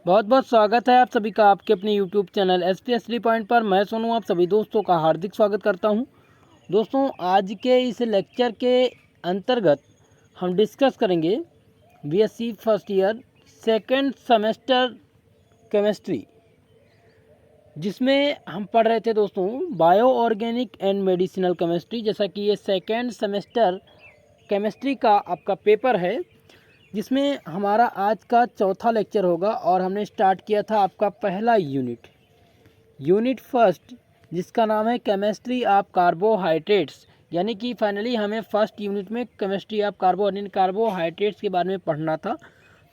बहुत बहुत स्वागत है आप सभी का आपके अपने YouTube चैनल SPS 3 पॉइंट पर। मैं सोनू आप सभी दोस्तों का हार्दिक स्वागत करता हूं। दोस्तों, आज के इस लेक्चर के अंतर्गत हम डिस्कस करेंगे BSc first year second semester chemistry, जिसमें हम पढ़ रहे थे दोस्तों bio organic and medicinal chemistry. जैसा कि ये सेकेंड सेमेस्टर केमिस्ट्री का आपका पेपर है, जिसमें हमारा आज का चौथा लेक्चर होगा और हमने स्टार्ट किया था आपका पहला यूनिट फर्स्ट, जिसका नाम है केमिस्ट्री ऑफ कार्बोहाइड्रेट्स। यानी कि फाइनली हमें फर्स्ट यूनिट में केमिस्ट्री ऑफ कार्बोहाइड्रेट्स के बारे में पढ़ना था।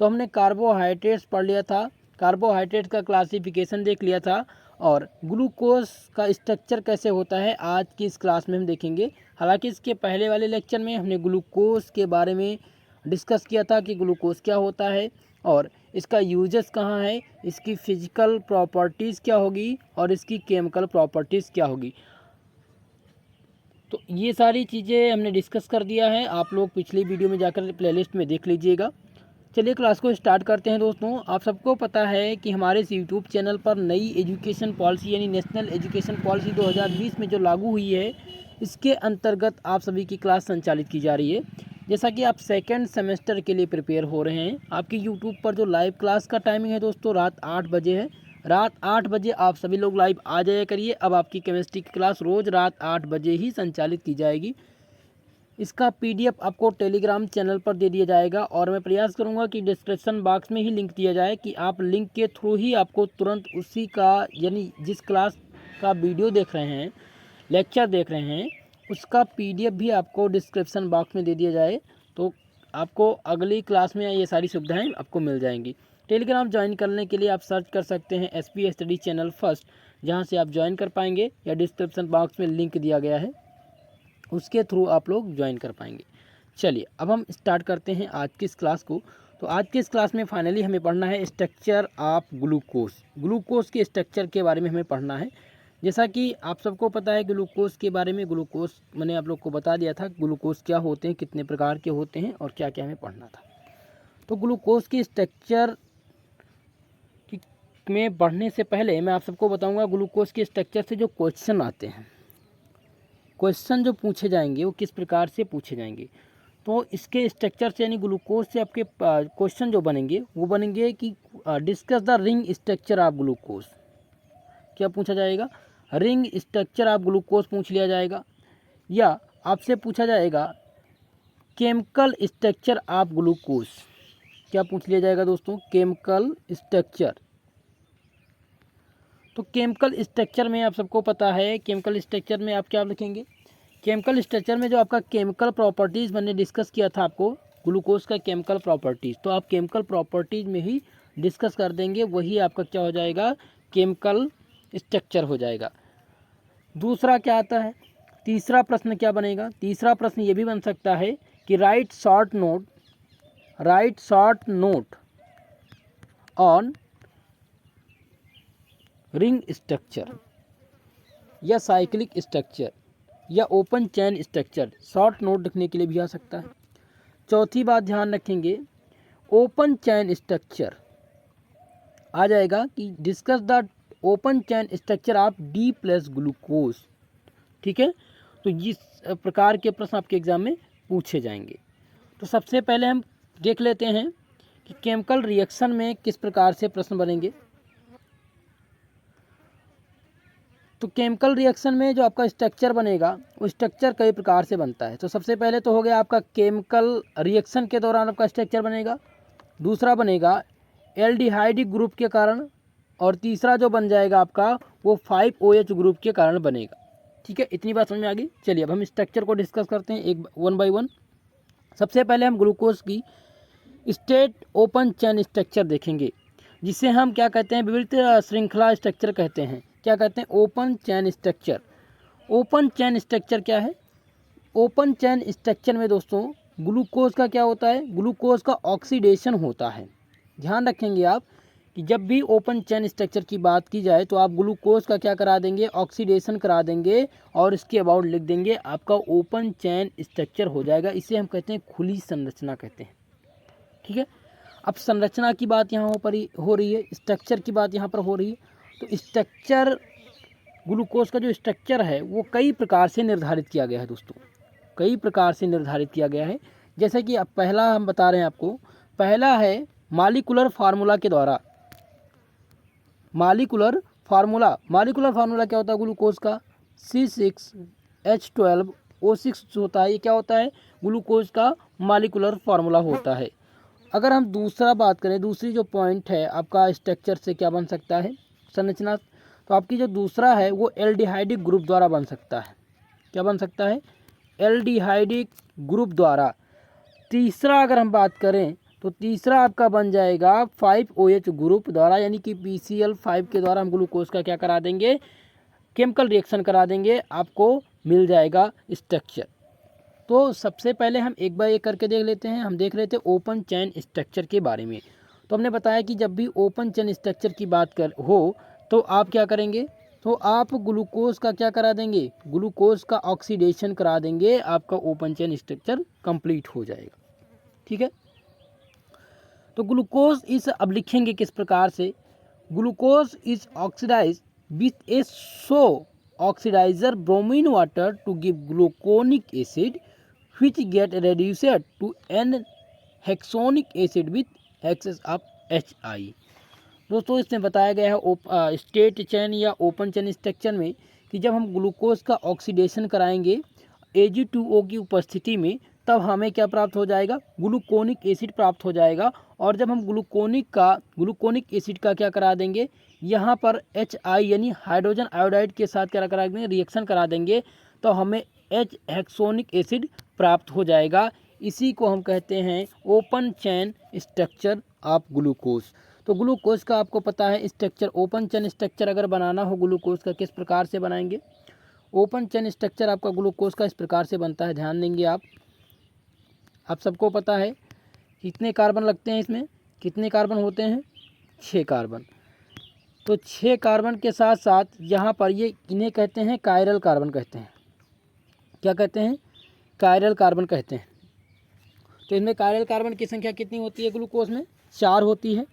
तो हमने कार्बोहाइड्रेट्स पढ़ लिया था, कार्बोहाइड्रेट्स का क्लासिफिकेशन देख लिया था, और ग्लूकोज का स्ट्रक्चर कैसे होता है आज की इस क्लास में हम देखेंगे। हालांकि इसके पहले वाले लेक्चर में हमने ग्लूकोज के बारे में डिस्कस किया था कि ग्लूकोज क्या होता है और इसका यूजेस कहाँ है, इसकी फिजिकल प्रॉपर्टीज़ क्या होगी और इसकी केमिकल प्रॉपर्टीज़ क्या होगी। तो ये सारी चीज़ें हमने डिस्कस कर दिया है, आप लोग पिछली वीडियो में जाकर प्लेलिस्ट में देख लीजिएगा। चलिए क्लास को स्टार्ट करते हैं। दोस्तों, आप सबको पता है कि हमारे इस यूट्यूब चैनल पर नई एजुकेशन पॉलिसी यानी नेशनल एजुकेशन पॉलिसी 2020 में जो लागू हुई है, इसके अंतर्गत आप सभी की क्लास संचालित की जा रही है। जैसा कि आप सेकेंड सेमेस्टर के लिए प्रिपेयर हो रहे हैं, आपकी यूट्यूब पर जो लाइव क्लास का टाइमिंग है दोस्तों रात 8 बजे है। रात 8 बजे आप सभी लोग लाइव आ जाया करिए। अब आपकी केमिस्ट्री की क्लास रोज़ रात 8 बजे ही संचालित की जाएगी। इसका PDF आपको टेलीग्राम चैनल पर दे दिया जाएगा और मैं प्रयास करूंगा कि डिस्क्रिप्शन बॉक्स में ही लिंक दिया जाए कि आप लिंक के थ्रू ही आपको तुरंत उसी का यानी जिस क्लास का वीडियो देख रहे हैं, लेक्चर देख रहे हैं, उसका PDF भी आपको डिस्क्रिप्शन बॉक्स में दे दिया जाए, तो आपको अगली क्लास में ये सारी सुविधाएं आपको मिल जाएंगी। टेलीग्राम ज्वाइन करने के लिए आप सर्च कर सकते हैं SP स्टडी चैनल फर्स्ट, जहां से आप ज्वाइन कर पाएंगे, या डिस्क्रिप्शन बॉक्स में लिंक दिया गया है, उसके थ्रू आप लोग ज्वाइन कर पाएंगे। चलिए अब हम स्टार्ट करते हैं आज की इस क्लास को। तो आज की इस क्लास में फाइनली हमें पढ़ना है स्ट्रक्चर ऑफ ग्लूकोज के स्ट्रक्चर के बारे में हमें पढ़ना है। जैसा कि आप सबको पता है ग्लूकोज के बारे में, ग्लूकोज मैंने आप लोग को बता दिया था ग्लूकोज क्या होते हैं, कितने प्रकार के होते हैं और क्या क्या हमें पढ़ना था। तो ग्लूकोज के स्ट्रक्चर में पढ़ने से पहले मैं आप सबको बताऊंगा ग्लूकोज के स्ट्रक्चर से जो क्वेश्चन आते हैं, क्वेश्चन जो पूछे जाएंगे वो किस प्रकार से पूछे जाएंगे। तो इसके स्ट्रक्चर से यानी ग्लूकोज से आपके क्वेश्चन जो बनेंगे वो बनेंगे कि discuss the ring structure of glucose. क्या पूछा जाएगा? रिंग स्ट्रक्चर ऑफ ग्लूकोज पूछ लिया जाएगा, या आपसे पूछा जाएगा केमिकल स्ट्रक्चर ऑफ ग्लूकोज। क्या पूछ लिया जाएगा दोस्तों? Chemical structure. तो केमिकल स्ट्रक्चर में आप सबको पता है, केमिकल स्ट्रक्चर में आप क्या लिखेंगे? केमिकल स्ट्रक्चर में जो आपका केमिकल प्रॉपर्टीज़ मैंने डिस्कस किया था आपको, ग्लूकोज का केमिकल प्रॉपर्टीज़, तो आप केमिकल प्रॉपर्टीज़ में ही डिस्कस कर देंगे, वही आपका क्या हो जाएगा? केमिकल स्ट्रक्चर हो जाएगा। दूसरा क्या आता है? तीसरा प्रश्न क्या बनेगा? तीसरा प्रश्न ये भी बन सकता है कि right short note on ring structure, या साइक्लिक स्ट्रक्चर, या ओपन चैन स्ट्रक्चर। शॉर्ट नोट लिखने के लिए भी आ सकता है। चौथी बात ध्यान रखेंगे, ओपन चैन स्ट्रक्चर आ जाएगा कि discuss the open chain structure of D+ glucose. ठीक है, तो इस प्रकार के प्रश्न आपके एग्जाम में पूछे जाएंगे। तो सबसे पहले हम देख लेते हैं कि केमिकल रिएक्शन में किस प्रकार से प्रश्न बनेंगे। तो केमिकल रिएक्शन में जो आपका स्ट्रक्चर बनेगा वो स्ट्रक्चर कई प्रकार से बनता है। तो सबसे पहले तो हो गया आपका केमिकल रिएक्शन के दौरान आपका स्ट्रक्चर बनेगा, दूसरा बनेगा एल्डिहाइड ग्रुप के कारण, और तीसरा जो बन जाएगा आपका वो 5OH ग्रुप के कारण बनेगा। ठीक है, इतनी बात समझ में आ गई। चलिए अब हम स्ट्रक्चर को डिस्कस करते हैं एक वन बाय वन। सबसे पहले हम ग्लूकोज की स्टेट ओपन चैन स्ट्रक्चर देखेंगे, जिसे हम क्या कहते हैं? विविध श्रृंखला स्ट्रक्चर कहते हैं। क्या कहते हैं? ओपन चैन स्ट्रक्चर। ओपन चैन स्ट्रक्चर क्या है? ओपन चैन स्ट्रक्चर में दोस्तों ग्लूकोज का क्या होता है? ग्लूकोज का ऑक्सीडेशन होता है। ध्यान रखेंगे आप कि जब भी ओपन चैन स्ट्रक्चर की बात की जाए तो आप ग्लूकोज का क्या करा देंगे? ऑक्सीडेशन करा देंगे, और इसके अबाउट लिख देंगे, आपका ओपन चैन स्ट्रक्चर हो जाएगा। इसे हम कहते हैं खुली संरचना कहते हैं। ठीक है, अब संरचना की बात यहाँ पर हो रही है, स्ट्रक्चर की बात यहाँ पर हो रही है। तो स्ट्रक्चर, ग्लूकोज का जो स्ट्रक्चर है वो कई प्रकार से निर्धारित किया गया है दोस्तों, कई प्रकार से निर्धारित किया गया है। जैसे कि अब पहला हम बता रहे हैं आपको, पहला है मॉलिक्यूलर फार्मूला के द्वारा। मॉलिक्यूलर फार्मूला क्या होता है ग्लूकोज का? C6H12O6 होता है। ये क्या होता है? ग्लूकोज का मॉलिक्यूलर फार्मूला होता है। अगर हम दूसरा बात करें, दूसरी जो पॉइंट है आपका स्ट्रक्चर से क्या बन सकता है, संरचना, तो आपकी जो दूसरा है वो एल्डिहाइडिक ग्रुप द्वारा बन सकता है। क्या बन सकता है? एल्डिहाइडिक ग्रुप द्वारा। तीसरा अगर हम बात करें तो तीसरा आपका बन जाएगा 5OH ग्रुप द्वारा, यानी कि PCl5 के द्वारा हम ग्लूकोज का क्या करा देंगे, केमिकल रिएक्शन करा देंगे, आपको मिल जाएगा स्ट्रक्चर। तो सबसे पहले हम एक बार एक करके देख लेते हैं। हम देख रहे थे ओपन चेन स्ट्रक्चर के बारे में। तो हमने बताया कि जब भी ओपन चेन स्ट्रक्चर की बात कर हो तो आप क्या करेंगे, तो आप ग्लूकोज का क्या करा देंगे, ग्लूकोज का ऑक्सीडेशन करा देंगे, आपका ओपन चेन स्ट्रक्चर कंप्लीट हो जाएगा। ठीक है, तो ग्लूकोज इस, अब लिखेंगे किस प्रकार से, glucose is oxidise with a so oxidiser bromine water to give gluconic acid which get reduced to n hexonic acid with excess of HI। दोस्तों इसमें बताया गया है स्टेट चेन या ओपन चेन स्ट्रक्चर में कि जब हम ग्लूकोज का ऑक्सीडेशन कराएंगे Ag2O की उपस्थिति में, तब हमें क्या प्राप्त हो जाएगा, ग्लूकोनिक एसिड प्राप्त हो जाएगा। और जब हम ग्लूकोनिक एसिड का क्या करा देंगे, यहाँ पर HI यानी हाइड्रोजन आयोडाइड के साथ क्या करा देंगे, रिएक्शन करा देंगे, तो हमें H हेक्सोनिक एसिड प्राप्त हो जाएगा। इसी को हम कहते हैं open chain structure of glucose. तो ग्लूकोज का आपको पता है स्ट्रक्चर, ओपन चेन स्ट्रक्चर अगर बनाना हो ग्लूकोज का, किस प्रकार से बनाएंगे, ओपन चेन स्ट्रक्चर आपका ग्लूकोज का इस प्रकार से बनता है। ध्यान देंगे आप सबको पता है कितने कार्बन लगते हैं इसमें, कितने कार्बन होते हैं, 6 कार्बन। तो 6 कार्बन के साथ साथ यहाँ पर ये इन्हें कहते हैं कायरल कार्बन कहते हैं। क्या कहते हैं? कायरल कार्बन कहते हैं। तो इनमें कायरल कार्बन की संख्या कितनी होती है ग्लूकोज में? 4 होती है।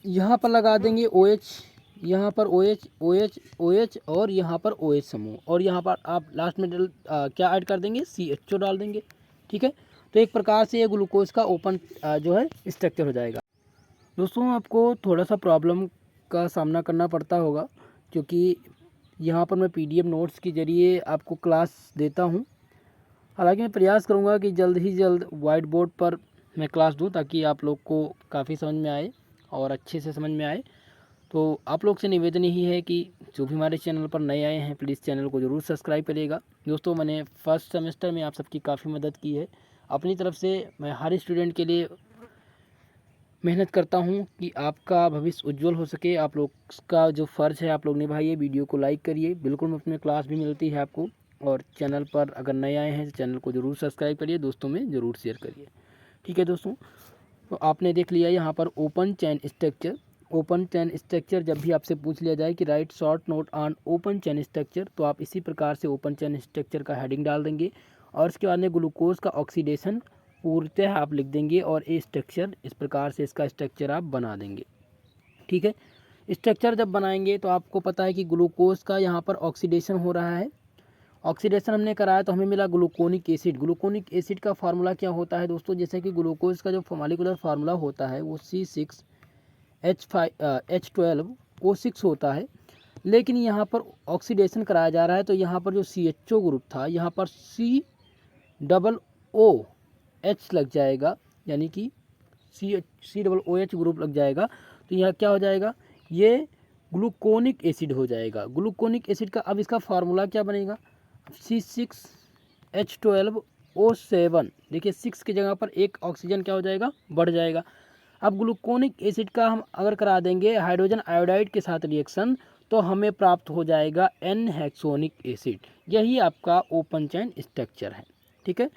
यहाँ पर लगा देंगे OH, यहाँ पर OH और यहाँ पर OH समूह, और यहाँ पर आप लास्ट में क्या ऐड कर देंगे, CHO डाल देंगे। ठीक है, तो एक प्रकार से ये ग्लूकोज का ओपन जो है स्ट्रक्चर हो जाएगा। दोस्तों आपको थोड़ा सा प्रॉब्लम का सामना करना पड़ता होगा, क्योंकि यहाँ पर मैं PDF नोट्स के ज़रिए आपको क्लास देता हूँ। हालांकि मैं प्रयास करूँगा कि जल्द ही जल्द वाइट बोर्ड पर मैं क्लास दूँ, ताकि आप लोग को काफ़ी समझ में आए और अच्छे से समझ में आए। तो आप लोग से निवेदन यही है कि जो भी हमारे चैनल पर नए आए हैं प्लीज़ चैनल को ज़रूर सब्सक्राइब करिएगा। दोस्तों मैंने फर्स्ट सेमेस्टर में आप सबकी काफ़ी मदद की है। अपनी तरफ से मैं हर स्टूडेंट के लिए मेहनत करता हूं कि आपका भविष्य उज्जवल हो सके। आप लोग का जो फ़र्ज़ है आप लोग निभाइए, वीडियो को लाइक करिए, बिल्कुल मुफ्त में क्लास भी मिलती है आपको। और चैनल पर अगर नए आए हैं तो चैनल को ज़रूर सब्सक्राइब करिए, दोस्तों में ज़रूर शेयर करिए। ठीक है दोस्तों, तो आपने देख लिया यहाँ पर open chain structure. Open chain structure जब भी आपसे पूछ लिया जाए कि right short note on open chain structure, तो आप इसी प्रकार से ओपन चेन स्ट्रक्चर का हेडिंग डाल देंगे और उसके बाद में ग्लूकोज का ऑक्सीडेशन पूर्णतः आप लिख देंगे और ये स्ट्रक्चर इस प्रकार से इसका स्ट्रक्चर आप बना देंगे। ठीक है, स्ट्रक्चर जब बनाएंगे तो आपको पता है कि ग्लूकोज का यहाँ पर ऑक्सीडेशन हो रहा है। ऑक्सीडेशन हमने कराया तो हमें मिला ग्लूकोनिक एसिड। ग्लूकोनिक एसिड का फार्मूला क्या होता है दोस्तों, जैसे कि ग्लूकोज का जो मॉलिक्यूलर फार्मूला होता है वो C6H12O6 होता है। लेकिन यहाँ पर ऑक्सीडेशन कराया जा रहा है तो यहाँ पर जो CHO ग्रुप था यहाँ पर COOH लग जाएगा, यानी कि COOH ग्रुप लग जाएगा। तो यहाँ क्या हो जाएगा, ये ग्लूकोनिक एसिड हो जाएगा। ग्लूकोनिक एसिड का अब इसका फार्मूला क्या बनेगा, C6H12O7। देखिए 6 की जगह पर एक ऑक्सीजन क्या हो जाएगा, बढ़ जाएगा। अब ग्लूकोनिक एसिड का हम अगर करा देंगे हाइड्रोजन आयोडाइड के साथ रिएक्शन, तो हमें प्राप्त हो जाएगा N हेक्सोनिक एसिड। यही आपका ओपन चेन स्ट्रक्चर है। ठीक है,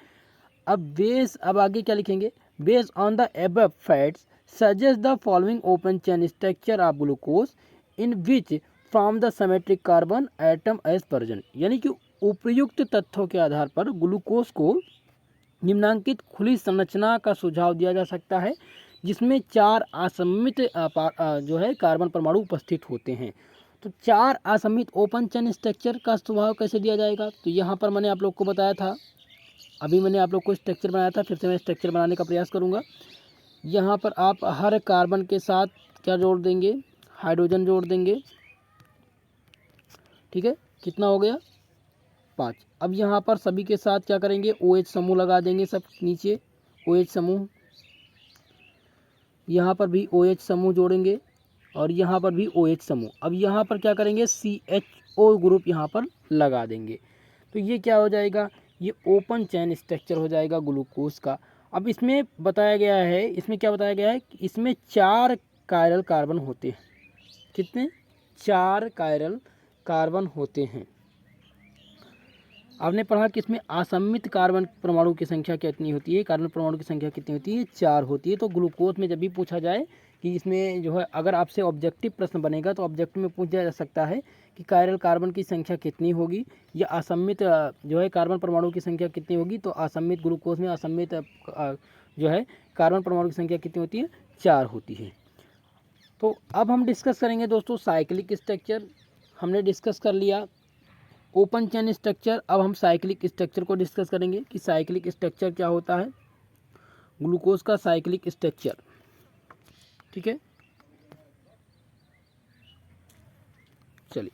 अब आगे क्या लिखेंगे, based on the above facts suggest the following open chain structure of glucose in which from the symmetric carbon atom as present. यानी कि उपयुक्त तथ्यों के आधार पर ग्लूकोज को निम्नांकित खुली संरचना का सुझाव दिया जा सकता है जिसमें 4 असममित जो है कार्बन परमाणु उपस्थित होते हैं। तो 4 असममित ओपन चेन स्ट्रक्चर का स्वभाव कैसे दिया जाएगा? तो यहाँ पर मैंने आप लोग को बताया था, अभी मैंने आप लोग को स्ट्रक्चर बनाया था, फिर से मैं स्ट्रक्चर बनाने का प्रयास करूँगा। यहाँ पर आप हर कार्बन के साथ क्या जोड़ देंगे? हाइड्रोजन जोड़ देंगे। ठीक है, कितना हो गया? 5। अब यहाँ पर सभी के साथ क्या करेंगे? OH समूह लगा देंगे, सब नीचे OH समूह। यहाँ पर भी OH समूह जोड़ेंगे और यहाँ पर भी OH समूह। अब यहाँ पर क्या करेंगे? CHO ग्रुप यहाँ पर लगा देंगे। तो ये क्या हो जाएगा? ये ओपन चैन स्ट्रक्चर हो जाएगा ग्लूकोज का। अब इसमें बताया गया है, इसमें क्या बताया गया है कि इसमें 4 कायरल कार्बन होते हैं। कितने? 4 कायरल कार्बन होते हैं। आपने पढ़ा कि इसमें असममित कार्बन परमाणु की संख्या कितनी होती है? कार्बन परमाणु की संख्या कितनी होती है? 4 होती है। तो ग्लूकोज में जब भी पूछा जाए कि इसमें जो है, अगर आपसे ऑब्जेक्टिव प्रश्न बनेगा तो ऑब्जेक्टिव में पूछा जा सकता है कि कायरल कार्बन की संख्या कितनी होगी या असममित जो है कार्बन परमाणु की संख्या कितनी होगी। तो असममित ग्लूकोज में असममित जो है कार्बन परमाणु की संख्या कितनी होती है? 4 होती है। तो अब हम डिस्कस करेंगे दोस्तों साइक्लिक स्ट्रक्चर। हमने डिस्कस कर लिया ओपन चेन स्ट्रक्चर। अब हम साइक्लिक स्ट्रक्चर को डिस्कस करेंगे कि साइक्लिक स्ट्रक्चर क्या होता है। ग्लूकोज का साइक्लिक स्ट्रक्चर, ठीक है। चलिए,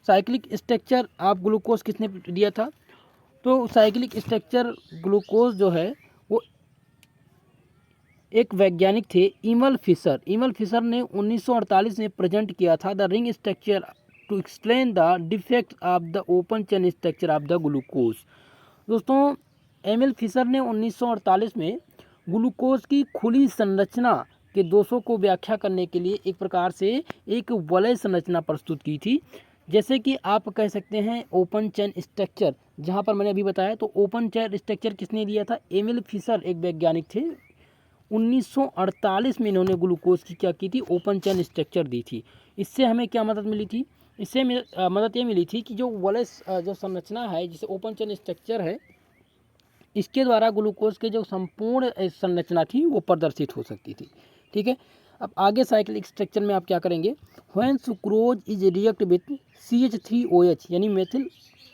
साइक्लिक स्ट्रक्चर आप ग्लूकोज किसने दिया था? तो साइक्लिक स्ट्रक्चर ग्लूकोज जो है वो एक वैज्ञानिक थे, इमल फिशर। इमल फिशर ने 1948 में प्रेजेंट किया था the ring structure to explain the defect of the open chain structure of the glucose. दोस्तों, एमिल फिशर ने 1948 में ग्लूकोज की खुली संरचना के दोषों को व्याख्या करने के लिए एक प्रकार से एक वलय संरचना प्रस्तुत की थी। जैसे कि आप कह सकते हैं ओपन चेन स्ट्रक्चर, जहां पर मैंने अभी बताया। तो ओपन चेन स्ट्रक्चर किसने दिया था? एमिल फिशर एक वैज्ञानिक थे। 1948 में इन्होंने ग्लूकोज की क्या की थी? ओपन चेन स्ट्रक्चर दी थी। इससे हमें क्या मदद मिली थी? इससे मदद ये मिली थी कि जो वलय जो संरचना है, जिसे ओपन चेन स्ट्रक्चर है, इसके द्वारा ग्लूकोज के जो संपूर्ण संरचना थी वो प्रदर्शित हो सकती थी। ठीक है, अब आगे साइक्लिक स्ट्रक्चर में आप क्या करेंगे? When sucrose is react with CH3OH यानी methyl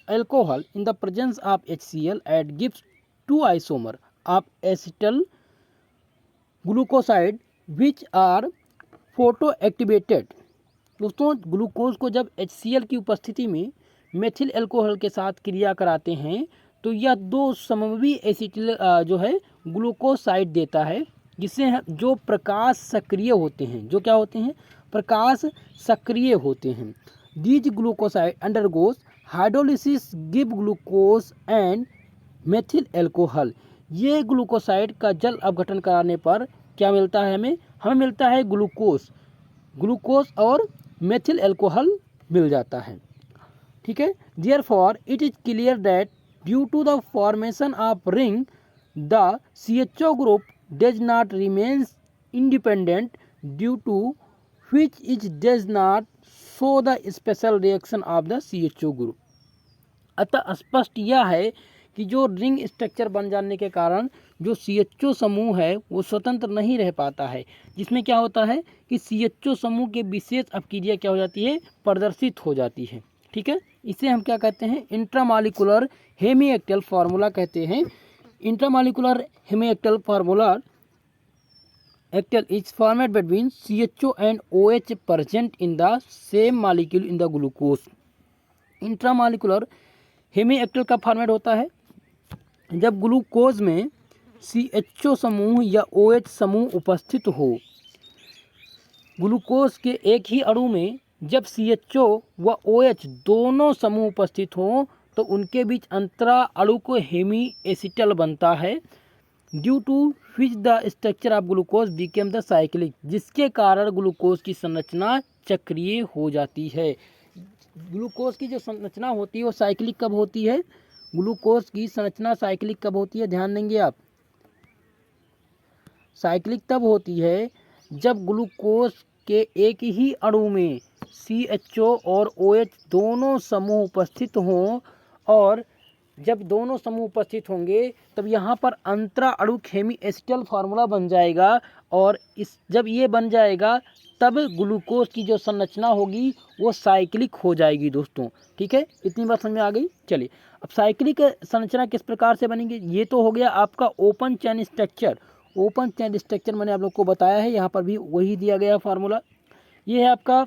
alcohol in the presence of HCl at gives 2 isomer of acetal glucoside which are photo activated. दोस्तों, ग्लूकोज को जब HCl की उपस्थिति में मेथिल अल्कोहल के साथ क्रिया कराते हैं तो यह 2 समवी एसिटिल जो है ग्लूकोसाइड देता है, जिससे जो प्रकाश सक्रिय होते हैं। जो क्या होते हैं? प्रकाश सक्रिय होते हैं। These glucoside undergoes hydrolysis give glucose and methyl alcohol. ये ग्लूकोसाइड का जल अपघटन कराने पर क्या मिलता है हमें? हमें मिलता है ग्लूकोज और मेथिल अल्कोहल मिल जाता है। ठीक है, therefore it is clear that due to the formation of ring the CHO group does not remains independent due to which it does not show the special reaction of the CHO group. अतः स्पष्ट यह है कि जो ring structure बन जाने के कारण जो CHO समूह है वो स्वतंत्र नहीं रह पाता है, जिसमें क्या होता है कि CHO समूह के विशेष अपक्रिया क्या हो जाती है? प्रदर्शित हो जाती है। ठीक है, इसे हम क्या कहते हैं? इंट्रामॉलिक्यूलर हेमीएक्टल फार्मूला कहते हैं। Intramolecular hemiacetal formula Actal is formed between CHO and OH present in the same molecule in the glucose। Intramolecular hemiacetal का फॉर्मेट होता है जब ग्लूकोज में CHO समूह या OH समूह उपस्थित हो। ग्लूकोज के एक ही अणु में जब CHO व OH दोनों समूह उपस्थित हों तो उनके बीच अंतरा अणु को हेमी एसिटल बनता है, due to which the structure of glucose became the cyclic, जिसके कारण ग्लूकोज की संरचना चक्रीय हो जाती है। ग्लूकोज की जो संरचना होती है वो साइक्लिक कब होती है? ग्लूकोज की संरचना साइक्लिक कब होती है? ध्यान देंगे आप। साइक्लिक तब होती है जब ग्लूकोज के एक ही अणु में CHO और OH दोनों समूह उपस्थित हों और जब दोनों समूह उपस्थित होंगे तब यहाँ पर अंतरा अणु खेमी एसिटल फार्मूला बन जाएगा, और इस जब ये बन जाएगा तब ग्लूकोज की जो संरचना होगी वो साइक्लिक हो जाएगी दोस्तों। ठीक है, इतनी बात समझ में आ गई। चलिए अब साइक्लिक संरचना किस प्रकार से बनेगी, ये तो हो गया आपका open chain structure. Open chain structure मैंने आप लोग को बताया है, यहाँ पर भी वही दिया गया फार्मूला। ये है आपका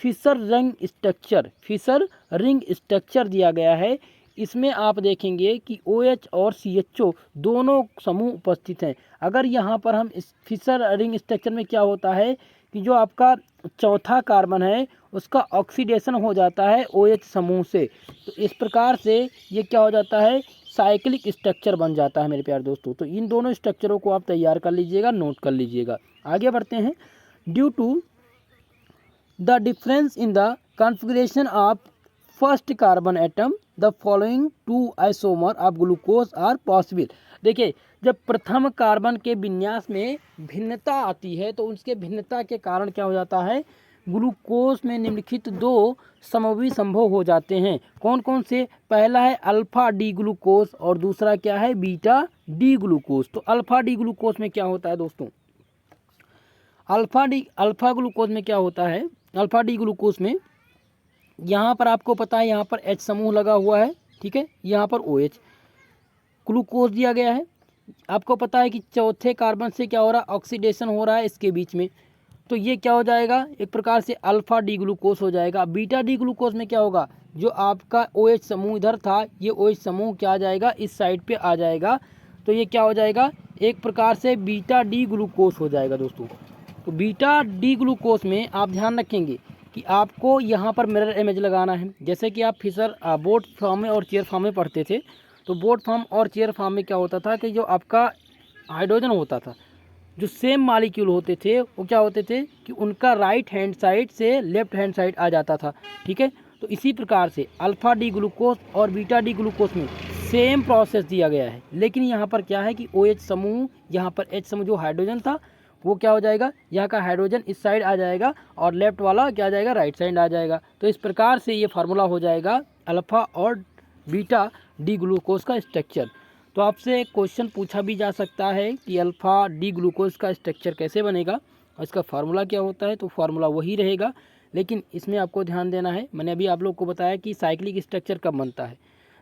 Fischer ring structure, Fischer ring structure दिया गया है। इसमें आप देखेंगे कि OH और CHO दोनों समूह उपस्थित हैं। अगर यहाँ पर हम इस फिशर रिंग स्ट्रक्चर में क्या होता है कि जो आपका चौथा कार्बन है उसका ऑक्सीडेशन हो जाता है OH समूह से, तो इस प्रकार से ये क्या हो जाता है, साइक्लिक स्ट्रक्चर बन जाता है मेरे प्यारे दोस्तों। तो इन दोनों स्ट्रक्चरों को आप तैयार कर लीजिएगा, नोट कर लीजिएगा। आगे बढ़ते हैं। Due to the difference in the configuration of first carbon atom the following two isomer of glucose are possible. देखिए जब प्रथम कार्बन के विन्यास में भिन्नता आती है तो उसके भिन्नता के कारण क्या हो जाता है, ग्लूकोज में निम्नलिखित दो समूह संभव हो जाते हैं। कौन कौन से, पहला है अल्फा डी ग्लूकोज और दूसरा क्या है, बीटा डी ग्लूकोज। तो अल्फा डी ग्लूकोज में क्या होता है दोस्तों, अल्फा ग्लूकोज में क्या होता है, अल्फा डी ग्लूकोज में यहाँ पर आपको पता है यहाँ पर H समूह लगा हुआ है। ठीक है, यहाँ पर OH ग्लूकोज दिया गया है। आपको पता है कि चौथे कार्बन से क्या हो रहा है, ऑक्सीडेशन हो रहा है इसके बीच में, तो ये क्या हो जाएगा, एक प्रकार से अल्फा डी ग्लूकोज हो जाएगा। बीटा डी ग्लूकोज में क्या होगा, जो आपका OH समूह इधर था ये OH समूह क्या आ जाएगा, इस साइड पे आ जाएगा, तो ये क्या हो जाएगा, एक प्रकार से बीटा डी ग्लूकोज हो जाएगा दोस्तों। तो बीटा डी ग्लूकोज में आप ध्यान रखेंगे कि आपको यहाँ पर मिरर इमेज लगाना है। जैसे कि आप फिशर बोट फॉर्म में और चेयर फॉर्म में पढ़ते थे, तो बोट फॉर्म और चेयर फॉर्म में क्या होता था कि जो आपका हाइड्रोजन होता था, जो सेम मालिक्यूल होते थे वो क्या होते थे कि उनका राइट हैंड साइड से लेफ्ट हैंड साइड आ जाता था। ठीक है, तो इसी प्रकार से अल्फा डी ग्लूकोज और बीटा डी ग्लूकोज में सेम प्रोसेस दिया गया है, लेकिन यहाँ पर क्या है कि OH समूह, यहाँ पर H समूह जो हाइड्रोजन था वो क्या हो जाएगा, यहाँ का हाइड्रोजन इस साइड आ जाएगा और लेफ्ट वाला क्या आ जाएगा, राइट साइड आ जाएगा। तो इस प्रकार से ये फार्मूला हो जाएगा अल्फ़ा और बीटा डी ग्लूकोज का स्ट्रक्चर। तो आपसे क्वेश्चन पूछा भी जा सकता है कि अल्फ़ा डी ग्लूकोज का स्ट्रक्चर कैसे बनेगा और इसका फार्मूला क्या होता है, तो फार्मूला वही रहेगा, लेकिन इसमें आपको ध्यान देना है, मैंने अभी आप लोग को बताया कि साइक्लिक स्ट्रक्चर कब बनता है,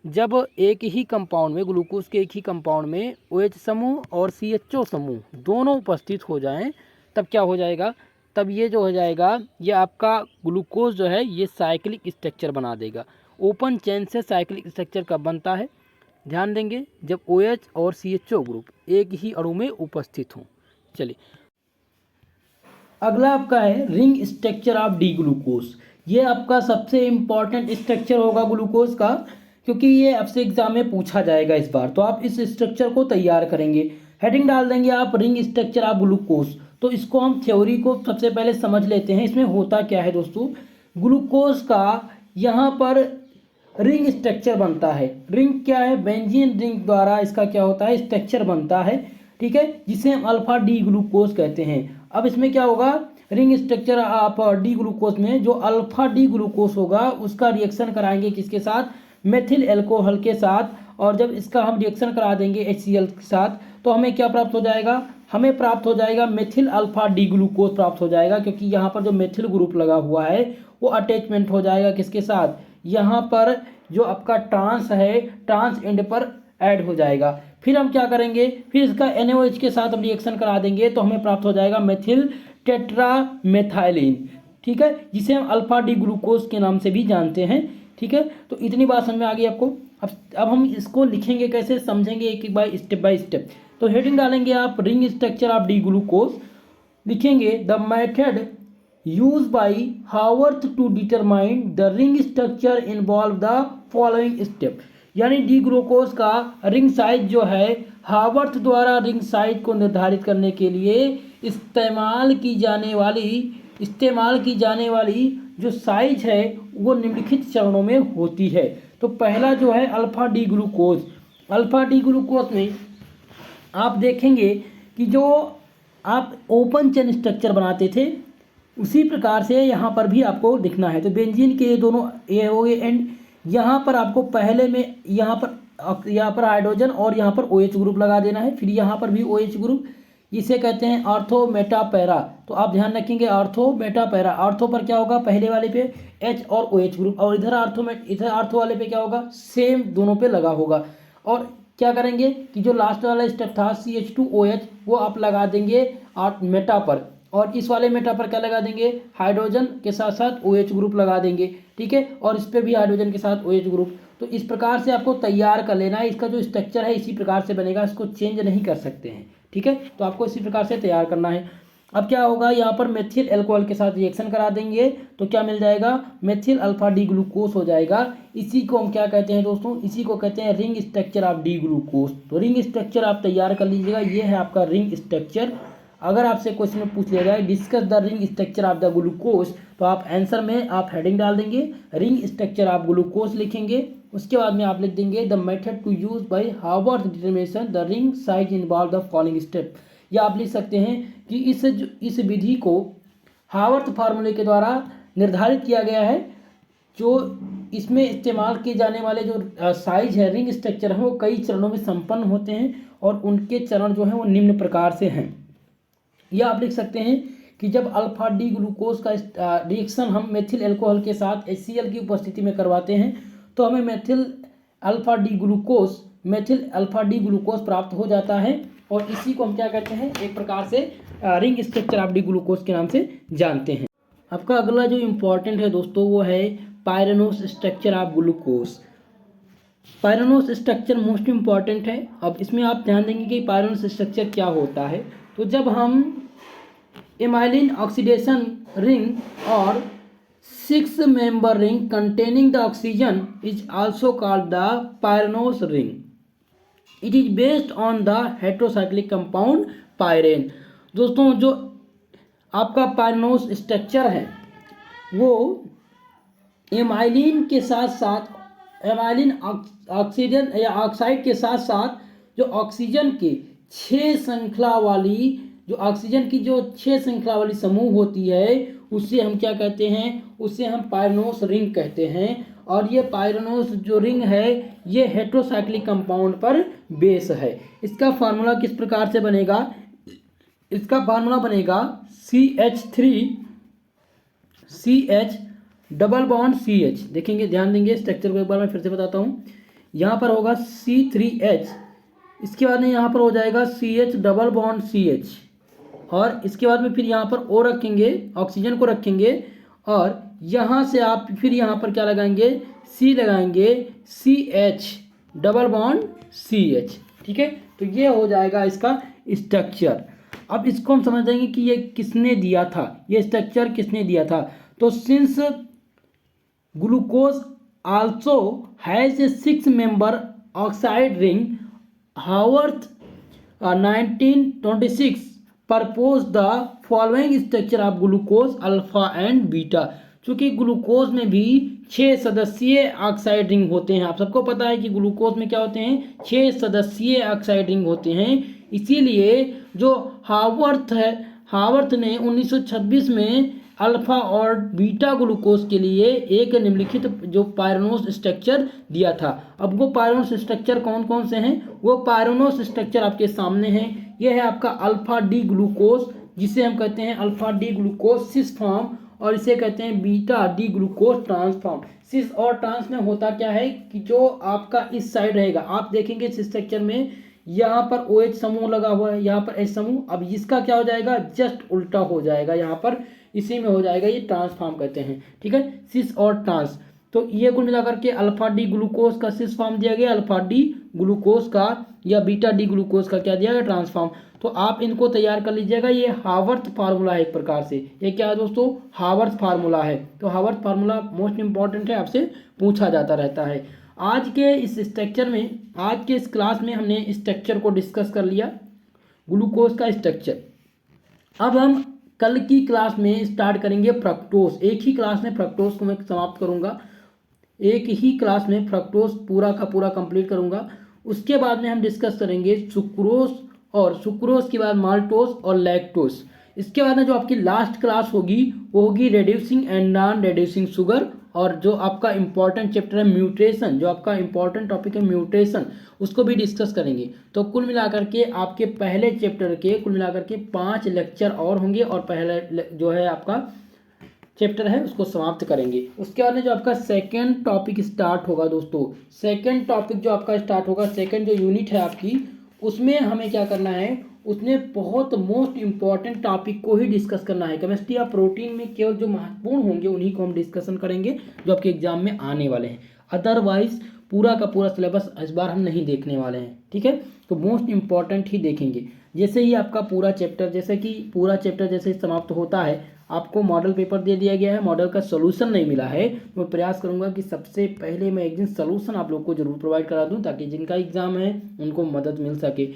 जब एक ही कंपाउंड में, ग्लूकोज के एक ही कंपाउंड में OH समूह और CHO समूह दोनों उपस्थित हो जाएं, तब क्या हो जाएगा, तब ये जो हो जाएगा ये आपका ग्लूकोज जो है ये साइक्लिक स्ट्रक्चर बना देगा। ओपन चेन से साइक्लिक स्ट्रक्चर कब बनता है, ध्यान देंगे जब OH और CHO ग्रुप एक ही अणु में उपस्थित हों। चलिए अगला आपका है ring structure of D glucose. ये आपका सबसे इम्पॉर्टेंट स्ट्रक्चर होगा ग्लूकोज का, क्योंकि ये आपसे एग्जाम में पूछा जाएगा इस बार, तो आप इस स्ट्रक्चर को तैयार करेंगे। हेडिंग डाल देंगे आप रिंग स्ट्रक्चर ऑफ ग्लूकोज। तो इसको हम थ्योरी को सबसे पहले समझ लेते हैं। इसमें होता क्या है दोस्तों, ग्लूकोज का यहाँ पर रिंग स्ट्रक्चर बनता है। रिंग क्या है, बेंजीन रिंग द्वारा इसका क्या होता है, स्ट्रक्चर बनता है। ठीक है, जिसे हम अल्फा डी ग्लूकोज कहते हैं। अब इसमें क्या होगा, रिंग स्ट्रक्चर आप डी ग्लूकोज में जो अल्फा डी ग्लूकोज होगा उसका रिएक्शन कराएंगे किसके साथ, मेथिल एल्कोहल के साथ, और जब इसका हम रिएक्शन करा देंगे HCl के साथ तो हमें क्या प्राप्त हो जाएगा, हमें प्राप्त हो जाएगा मेथिल अल्फा डी ग्लूकोज प्राप्त हो जाएगा, क्योंकि यहाँ पर जो मेथिल ग्रुप लगा हुआ है वो अटैचमेंट हो जाएगा किसके साथ, यहाँ पर जो आपका ट्रांस है ट्रांस एंड पर ऐड हो जाएगा। फिर हम क्या करेंगे, फिर इसका NaOH के साथ हम रिएक्शन करा देंगे तो हमें प्राप्त हो जाएगा मेथिल टेट्रामेथाइलिन। ठीक है, जिसे हम अल्फा डी ग्लूकोज के नाम से भी जानते हैं। ठीक है, तो इतनी बात समझ में आ गई आपको। अब हम इसको लिखेंगे कैसे, समझेंगे एक एक बाय स्टेप। तो हेडिंग डालेंगे आप ring structure of D glucose, लिखेंगे the method use by Haworth to determine the ring structure involve the following step. यानी डी ग्लूकोज का रिंग साइज जो है हावर्थ द्वारा रिंग साइज को निर्धारित करने के लिए इस्तेमाल की जाने वाली जो साइज है वो निम्नलिखित चरणों में होती है। तो पहला जो है alpha D glucose. Alpha D glucose में आप देखेंगे कि जो आप ओपन चेन स्ट्रक्चर बनाते थे उसी प्रकार से यहाँ पर भी आपको दिखना है। तो बेंजीन के ये दोनों ये हो गए एंड, यहाँ पर आपको पहले में यहाँ पर यहाँ पर हाइड्रोजन और यहाँ पर OH ग्रुप लगा देना है। फिर यहाँ पर भी OH ग्रुप, इसे कहते हैं ऑर्थो मेटा पैरा। तो आप ध्यान रखेंगे ऑर्थो मेटा पैरा। ऑर्थो पर क्या होगा, पहले वाले पे H और OH ग्रुप, और इधर ऑर्थो वाले पे क्या होगा, सेम दोनों पे लगा होगा। और क्या करेंगे कि जो लास्ट वाला स्टेप था CH2OH, वो आप लगा देंगे मेटा पर, और इस वाले मेटा पर क्या लगा देंगे, हाइड्रोजन के साथ साथ OH ग्रुप लगा देंगे। ठीक है, और इस पर भी हाइड्रोजन के साथ OH ग्रुप। तो इस प्रकार से आपको तैयार कर लेना है। इसका जो स्ट्रक्चर है इसी प्रकार से बनेगा, इसको चेंज नहीं कर सकते हैं। ठीक है, तो आपको इसी प्रकार से तैयार करना है। अब क्या होगा, यहाँ पर मेथिल अल्कोहल के साथ रिएक्शन करा देंगे तो क्या मिल जाएगा, मेथिल अल्फा डी ग्लूकोज हो जाएगा। इसी को हम क्या कहते हैं दोस्तों, इसी को कहते हैं ring structure of D glucose. तो रिंग स्ट्रक्चर आप तैयार कर लीजिएगा, ये है आपका रिंग स्ट्रक्चर। अगर आपसे क्वेश्चन में पूछ लिया जाए discuss the ring structure of the glucose, तो आप आंसर में आप हेडिंग डाल देंगे रिंग स्ट्रक्चर ऑफ ग्लूकोज लिखेंगे। उसके बाद में आप लिख देंगे the method to use by Haworth determination the ring size involve the following step. या आप लिख सकते हैं कि इस विधि को हावर्थ फार्मूले के द्वारा निर्धारित किया गया है। जो इसमें इस्तेमाल किए जाने वाले जो साइज है, रिंग स्ट्रक्चर है, वो कई चरणों में संपन्न होते हैं और उनके चरण जो हैं वो निम्न प्रकार से हैं। या आप लिख सकते हैं कि जब अल्फा डी ग्लूकोज का रिएक्शन हम मेथिल अल्कोहल के साथ HCl की उपस्थिति में करवाते हैं तो हमें मेथिल अल्फा डी ग्लूकोज प्राप्त हो जाता है। और इसी को हम क्या कहते हैं, एक प्रकार से ring structure of D glucose के नाम से जानते हैं। आपका अगला जो इम्पोर्टेंट है दोस्तों वो है pyranose structure of glucose. Pyranose structure most important है। अब इसमें आप ध्यान देंगे कि पायरेनोस स्ट्रक्चर क्या होता है। तो जब हम एमाइलिन ऑक्सीडेशन रिंग और 6 member ring containing the oxygen is also called the pyranose ring. It is based on the heterocyclic compound pyrene. दोस्तों जो आपका पायरेनोस स्ट्रक्चर है वो एमाइलिन के साथ साथ एमाइलिन ऑक्सीजन या ऑक्साइड के साथ साथ जो ऑक्सीजन के 6 श्रृंखला वाली जो ऑक्सीजन की जो 6 श्रृंखला वाली समूह होती है उससे हम क्या कहते हैं, उससे हम पायरेनोस रिंग कहते हैं। और ये पायरेनोस जो रिंग है ये हेटेरोसाइक्लिक कंपाउंड पर बेस है। इसका फार्मूला किस प्रकार से बनेगा, इसका फार्मूला बनेगा CH डबल बॉन्ड CH। देखेंगे, ध्यान देंगे स्ट्रक्चर को एक बार मैं फिर से बताता हूँ। यहाँ पर होगा C3H, इसके बाद में यहाँ पर हो जाएगा CH डबल बॉन्ड CH, और इसके बाद में फिर यहाँ पर O रखेंगे, ऑक्सीजन को रखेंगे, और यहाँ से आप फिर यहाँ पर क्या लगाएंगे, C लगाएंगे, CH डबल बॉन्ड CH। ठीक है, तो ये हो जाएगा इसका स्ट्रक्चर। अब इसको हम समझ जाएंगे कि ये किसने दिया था, ये स्ट्रक्चर किसने दिया था। तो since glucose also has a 6 member oxide ring, Haworth 1926 propose the following structure of glucose alpha and beta. चूँकि ग्लूकोज में भी 6 सदस्यीय ऑक्साइड रिंग होते हैं। आप सबको पता है कि ग्लूकोज में क्या होते हैं, 6 सदस्यीय ऑक्साइड रिंग होते हैं। इसीलिए जो हावर्थ ने 1926 में अल्फा और बीटा ग्लूकोज के लिए एक निम्नलिखित जो पायरेनोस स्ट्रक्चर दिया था। अब वो पायरेनोस स्ट्रक्चर कौन कौन से हैं, वो पायरेनोस स्ट्रक्चर आपके सामने हैं। ये है आपका अल्फा डी ग्लूकोज, जिसे हम कहते हैं alpha D glucose cis form, और इसे कहते हैं beta D glucose trans form. Cis और ट्रांस में होता क्या है कि जो आपका इस साइड रहेगा, आप देखेंगे इस स्ट्रक्चर में यहाँ पर OH समूह लगा हुआ है, यहाँ पर H समूह। अब इसका क्या हो जाएगा, जस्ट उल्टा हो जाएगा, यहाँ पर इसी में हो जाएगा, ये ट्रांसफॉर्म कहते हैं। ठीक है, सिस और ट्रांस। तो ये कुल मिलाकर के अल्फा डी ग्लूकोज का सिस फॉर्म दिया गया, अल्फा डी ग्लूकोज का या बीटा डी ग्लूकोज का क्या दिया गया, ट्रांसफॉर्म। तो आप इनको तैयार कर लीजिएगा। ये हावर्थ फार्मूला है एक प्रकार से। ये क्या है दोस्तों, हावर्थ फार्मूला है। तो हावर्थ फार्मूला मोस्ट इंपॉर्टेंट है, आपसे पूछा जाता रहता है। आज के इस स्ट्रक्चर में, आज के इस क्लास में हमने स्ट्रक्चर को डिस्कस कर लिया, ग्लूकोज का स्ट्रक्चर। अब हम कल की क्लास में स्टार्ट करेंगे फ्रक्टोज। एक ही क्लास में फ्रक्टोज को मैं समाप्त करूंगा, एक ही क्लास में फ्रक्टोज पूरा का पूरा कंप्लीट करूंगा। उसके बाद में हम डिस्कस करेंगे सुक्रोज, और सुक्रोज के बाद माल्टोज और लैक्टोज। इसके बाद में जो आपकी लास्ट क्लास होगी वो होगी reducing and non reducing sugar और जो आपका इंपॉर्टेंट चैप्टर है म्यूटेशन, जो आपका इंपॉर्टेंट टॉपिक है म्यूटेशन, उसको भी डिस्कस करेंगे। तो कुल मिलाकर के आपके पहले चैप्टर के कुल मिलाकर के 5 लेक्चर और होंगे और पहले जो है आपका चैप्टर है उसको समाप्त करेंगे। उसके बाद में जो आपका सेकंड टॉपिक स्टार्ट होगा दोस्तों, सेकंड टॉपिक जो आपका स्टार्ट होगा, सेकंड जो यूनिट है आपकी, उसमें हमें क्या करना है, उसमें बहुत मोस्ट इंपॉर्टेंट टॉपिक को ही डिस्कस करना है। केमिस्ट्री या प्रोटीन में केवल जो महत्वपूर्ण होंगे उन्हीं को हम डिस्कशन करेंगे जो आपके एग्जाम में आने वाले हैं। अदरवाइज पूरा का पूरा सिलेबस इस बार हम नहीं देखने वाले हैं, ठीक है। तो मोस्ट इंपॉर्टेंट ही देखेंगे। जैसे ही आपका पूरा चैप्टर जैसे समाप्त होता है, आपको मॉडल पेपर दे दिया गया है, मॉडल का सोल्यूशन नहीं मिला है, मैं प्रयास करूंगा कि सबसे पहले मैं एक दिन सोल्यूशन आप लोग को जरूर प्रोवाइड करा दूं ताकि जिनका एग्जाम है उनको मदद मिल सके।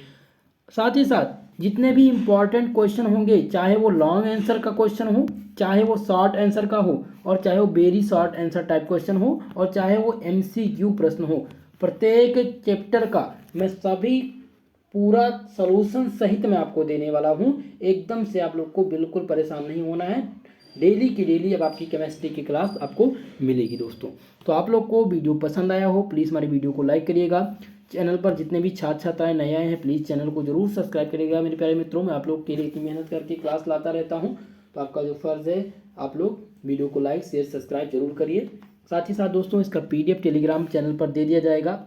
साथ ही साथ जितने भी इंपॉर्टेंट क्वेश्चन होंगे, चाहे वो लॉन्ग आंसर का क्वेश्चन हो, चाहे वो शॉर्ट आंसर का हो, और चाहे वो very short answer type question हो, और चाहे वो MCQ प्रश्न हो, प्रत्येक चैप्टर का मैं सभी पूरा सॉल्यूशन सहित मैं आपको देने वाला हूँ। एकदम से आप लोग को बिल्कुल परेशान नहीं होना है। डेली की डेली अब आपकी केमिस्ट्री की क्लास आपको मिलेगी दोस्तों। तो आप लोग को वीडियो पसंद आया हो, प्लीज़ हमारी वीडियो को लाइक करिएगा। चैनल पर जितने भी छात्र छात्राएं नए आए हैं, प्लीज़ चैनल को जरूर सब्सक्राइब करिएगा मेरे प्यारे मित्रों। मैं आप लोग के लिए इतनी मेहनत करके क्लास लाता रहता हूँ, तो आपका जो फ़र्ज़ है आप लोग वीडियो को लाइक शेयर सब्सक्राइब जरूर करिए। साथ ही साथ दोस्तों इसका PDF टेलीग्राम चैनल पर दे दिया जाएगा।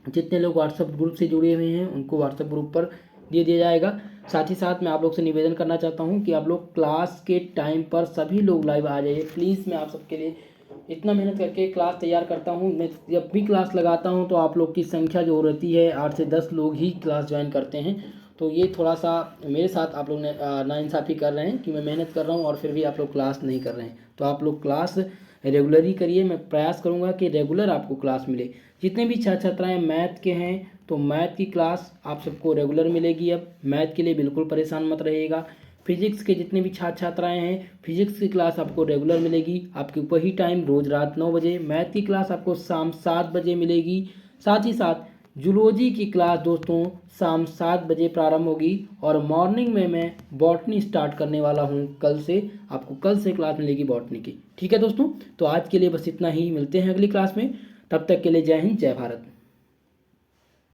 जितने लोग व्हाट्सएप ग्रुप से जुड़े हुए हैं उनको व्हाट्सएप ग्रुप पर दे दिया जाएगा। साथ ही साथ मैं आप लोग से निवेदन करना चाहता हूं कि आप लोग क्लास के टाइम पर सभी लोग लाइव आ जाइए प्लीज़। मैं आप सबके लिए इतना मेहनत करके क्लास तैयार करता हूं। मैं जब भी क्लास लगाता हूं तो आप लोग की संख्या जो रहती है 8 से 10 लोग ही क्लास ज्वाइन करते हैं। तो ये थोड़ा सा मेरे साथ आप लोग ने नाइंसाफ़ी कर रहे हैं कि मैं मेहनत कर रहा हूँ और फिर भी आप लोग क्लास नहीं कर रहे हैं। तो आप लोग क्लास रेगुलर करिए। मैं प्रयास करूँगा कि रेगुलर आपको क्लास मिले। जितने भी छात्र छात्राएँ मैथ के हैं तो मैथ की क्लास आप सबको रेगुलर मिलेगी। अब मैथ के लिए बिल्कुल परेशान मत रहिएगा। फिजिक्स के जितने भी छात्र छात्राएँ हैं, फिजिक्स की क्लास आपको रेगुलर मिलेगी, आपके वही टाइम रोज़ रात 9 बजे। मैथ की क्लास आपको शाम 7 बजे मिलेगी। साथ ही साथ जूलॉजी की क्लास दोस्तों शाम 7 बजे प्रारंभ होगी और मॉर्निंग में मैं बॉटनी स्टार्ट करने वाला हूँ कल से। आपको कल से क्लास मिलेगी बॉटनी की, ठीक है दोस्तों। तो आज के लिए बस इतना ही, मिलते हैं अगली क्लास में। तब तक के लिए जय हिंद जय भारत।